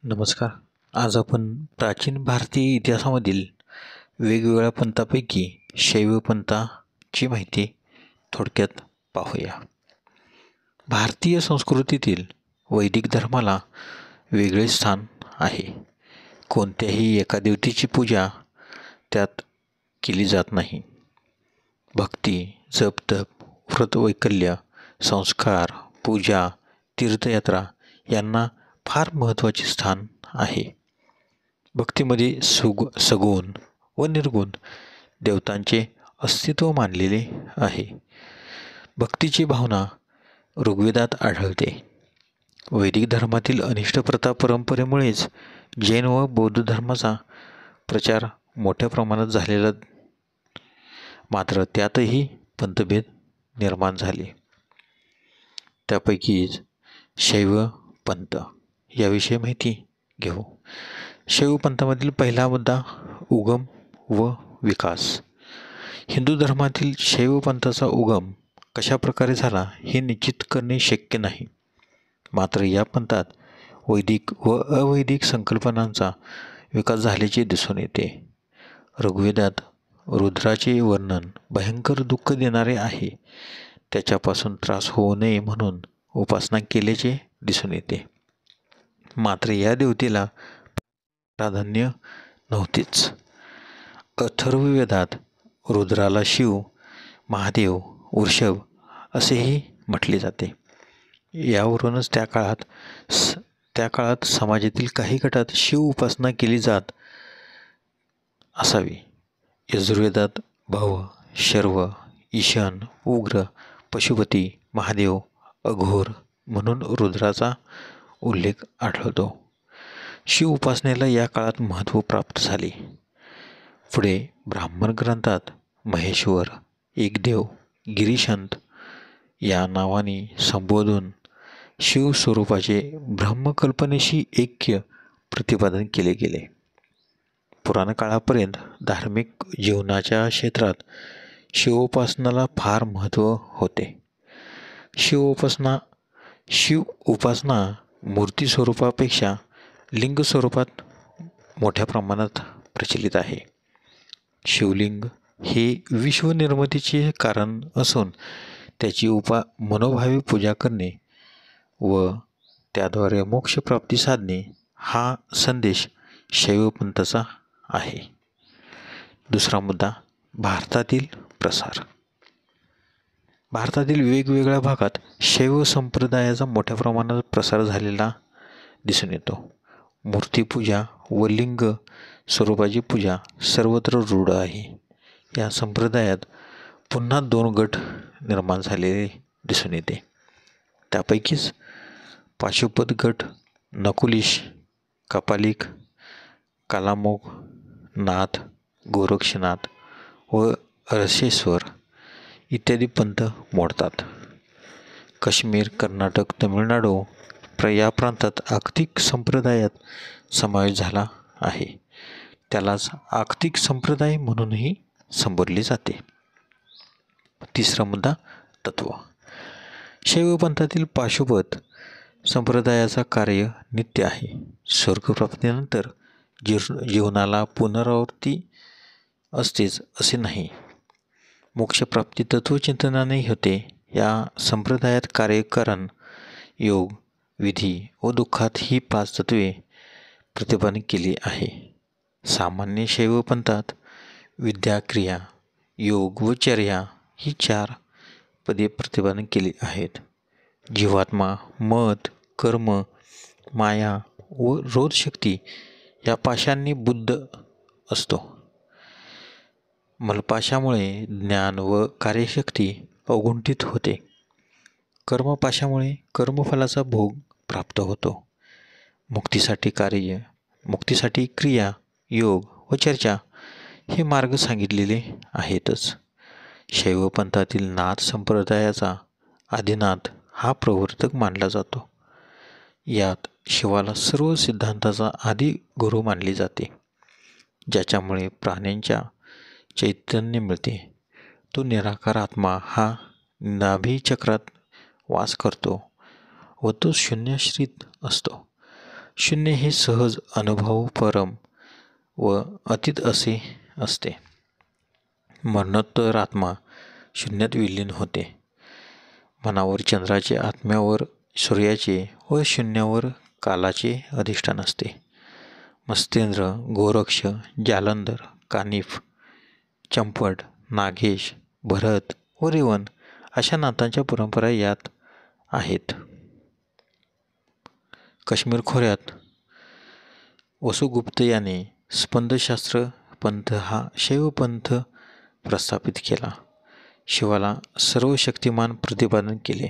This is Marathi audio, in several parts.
नमस्कार. आज आपण प्राचीन भारतीय इतिहासामधील वेगवेगळ्या पंथापैकी शैव पंथाची माहिती थोडक्यात पाहूया. भारतीय संस्कृतीतील वैदिक धर्माला वेगळे स्थान आहे. कोणत्याही एका देवतेची पूजा त्यात केली जात नाही. भक्ती, जप-तप, व्रत-वैकल्य, संस्कार, पूजा, तीर्थयात्रा यांना फार महत्त्वाचे स्थान आहे. भक्तीमध्ये सगुण व निर्गुण देवतांचे अस्तित्व मानलेले आहे. भक्तीची भावना ऋग्वेदात आढळते. वैदिक धर्मातील अनिष्ट प्रथा परंपरेमुळेच जैन व बौद्ध धर्माचा प्रचार मोठ्या प्रमाणात झालेला, मात्र त्यातही पंथभेद निर्माण झाले. त्यापैकीच शैव पंथ याविषयी माहिती घेऊ. शैव पंथामधील पहिला मुद्दा उगम व विकास. हिंदू धर्मातील शैव पंथाचा उगम कशा प्रकारे झाला हे निश्चित करणे शक्य नाही. मात्र या पंथात वैदिक व अवैदिक संकल्पनांचा विकास झाल्याचे दिसून येते. ऋग्वेदात रुद्राचे वर्णन भयंकर दुःख देणारे आहे. त्याच्यापासून त्रास होऊ नये म्हणून उपासना केल्याचे दिसून येते. मात्र या देवतेला प्राधान्य नव्हतेच. अथर्ववेदात रुद्राला शिव, महादेव, वृषभ असेही म्हटले जाते. यावरूनच त्या काळात समाजातील काही गटात शिव उपासना केली जात असावी. यजुर्वेदात भव, शर्व, ईशान, उग्र, पशुपती, महादेव, अघोर म्हणून रुद्राचा उल्लेख आढळतो. शिव उपासनेला या काळात महत्त्व प्राप्त झाले. पुढे ब्राह्मण ग्रंथात महेश्वर, एकदेव, गिरीशंत या नावाने संबोधून शिवस्वरूपाचे ब्रह्मकल्पनेशी ऐक्य प्रतिपादन केले गेले. पुराण काळापर्यंत धार्मिक जीवनाच्या क्षेत्रात शिवोपासनाला फार महत्त्व होते. शिव उपासना मूर्ती स्वरूपापेक्षा लिंग स्वरूपात मोठ्या प्रमाणात प्रचलित आहे. शिवलिंग हे विश्वनिर्मितीचे कारण असून त्याची मनोभावे पूजा करणे व त्याद्वारे मोक्षप्राप्ती साधणे हा संदेश शैव पंथाचा आहे. दुसरा मुद्दा भारतातील प्रसार. भारतातील वेगवेगळ्या भागात शैव संप्रदायाचा मोठ्या प्रमाणात प्रसार झालेला दिसून येतो. मूर्तीपूजा व लिंग स्वरूपाची पूजा सर्वत्र रूढ आहे. या संप्रदायात पुन्हा दोन गट निर्माण झालेले दिसून येते. त्यापैकीच पाशुपत गट नकुलिश, कपालिक, कालामोग, नाथ, गोरक्षनाथ व अरसेश्वर इत्यादी पंथ मोडतात. काश्मीर, कर्नाटक, तमिळनाडू या प्रांतात आगतिक संप्रदायात समावेश झाला आहे. त्यालाच आगतिक संप्रदाय म्हणूनही संबोधले जाते. तिसरा मुद्दा तत्व. शैव पंथातील पाशुपत संप्रदायाचा कार्य नित्य आहे. स्वर्गप्राप्तीनंतर जीवनाला पुनरावृत्ती असतेच असे नाही. मोक्षप्राप्ती तत्वचिंतनाने होते. या संप्रदायात कार्यकरण, योग, विधी व दुःखात ही 5 तत्वे प्रतिपादन केली आहे. सामान्य शैव पंथात विद्या, क्रिया, योग व चर्या ही 4 पदे प्रतिपादन केली आहेत. जीवात्मा, मत, कर्म, माया व रोधशक्ती या पाशांनी बुद्ध असतो. मलपाशामुळे ज्ञान व कार्यशक्ती अकुंठित होते. कर्मपाशामुळे कर्मफलाचा भोग प्राप्त होतो. मुक्तीसाठी क्रिया, योग व चर्चा हे मार्ग सांगितलेले आहेतच. शैव पंथातील नाथ संप्रदायाचा आदिनाथ हा प्रवर्तक मानला जातो. यात शिवाला सर्व सिद्धांताचा आदी गुरु मानले जाते. ज्याच्यामुळे प्राण्यांच्या चैतन्य मिळते. तो निराकार आत्मा हा नाभीचक्रात वास करतो व तो शून्याश्रित असतो. शून्य हे सहज अनुभव, परम व अतीत असे असते. मरणोत्तर आत्मा शून्यात विलीन होते. मनावर चंद्राचे, आत्म्यावर सूर्याचे व शून्यावर कालाचे अधिष्ठान असते. मत्स्येंद्र, गोरक्ष, जालंधर, कानिफ, चंपट, नागेश, भरत व रेवण अशा नाथांच्या परंपरा यात आहेत. काश्मीर खोऱ्यात वसुगुप्त याने स्पंदशास्त्र पंथ हा शैवपंथ प्रस्थापित केला. शिवाला सर्वशक्तिमान प्रतिपादन केले.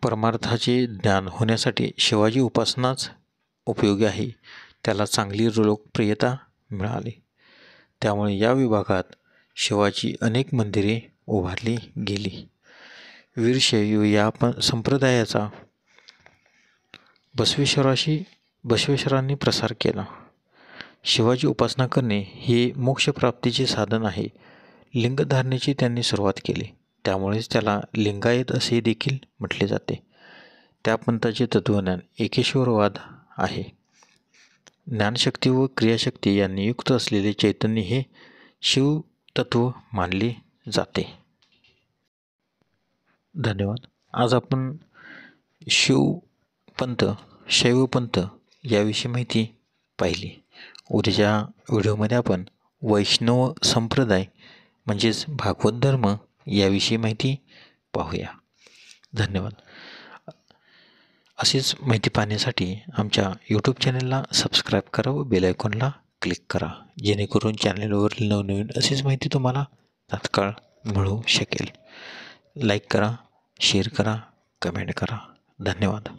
परमार्थाचे ज्ञान होण्यासाठी शिवाची उपासनाच उपयोगी आहे. त्याला चांगली लोकप्रियता मिळाली. त्यामुळे या विभागात शिवाची अनेक मंदिरे उभारली गेली. वीरशैव या संप्रदायाचा बसवेश्वरांनी प्रसार केला. शिवाची उपासना करणे हे मोक्षप्राप्तीचे साधन आहे. लिंगधारणेची त्यांनी सुरुवात केली. त्यामुळेच त्याला लिंगायत असे देखील म्हटले जाते. त्या पंथाचे तत्वज्ञान एकेश्वरवाद आहे. ज्ञानशक्ती व क्रियाशक्ती यांनी युक्त असलेले चैतन्य हे शिवतत्व मानले जाते. धन्यवाद. आज आपण शिवपंथ, शैवपंथ याविषयी माहिती पाहिली. उद्याच्या व्हिडिओमध्ये आपण वैष्णव संप्रदाय म्हणजेच भागवत धर्म याविषयी माहिती पाहूया. धन्यवाद. अशीच माहिती पाहण्यासाठी आमच्या यूट्यूब चॅनलला सबस्क्राईब करा व बेल आयकॉनला क्लिक करा, जेणेकरून चॅनलवरील नवनवीन अशीच माहिती तुम्हाला तात्काळ मिळू शकेल. लाईक करा, शेअर करा, कमेंट करा. धन्यवाद.